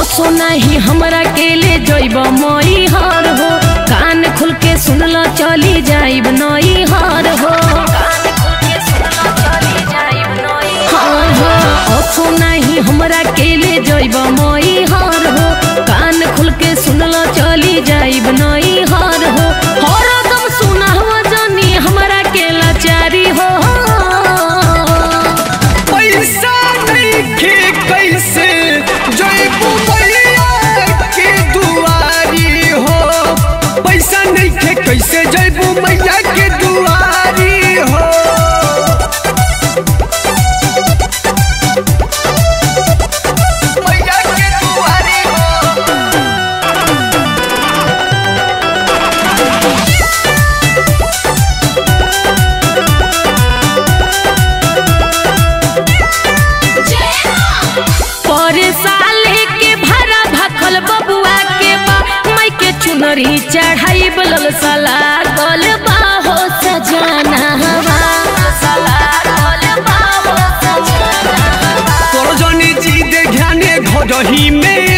असो नहीं हमरा के ले जइब मई हार हो, कान खुल के सुनला चली जाइब नई हार हो। असो नहीं हमरा के ले जइब मई हार हो, कान खुल के सुनला चली जाइब नई हार हो। हरदम सुनावा जानी हमरा के लाचारी हो। पैसा नहीं के कैसे जइबू मैया के दुआरी हो, पैसा नहीं के कैसे जइबू मैया के दुआरी हो। मैया के दुआरी हो। चुनरी चढ़ाई बलल सला गल बाहो सजना तोर जनी जी दे ध्याने घरही में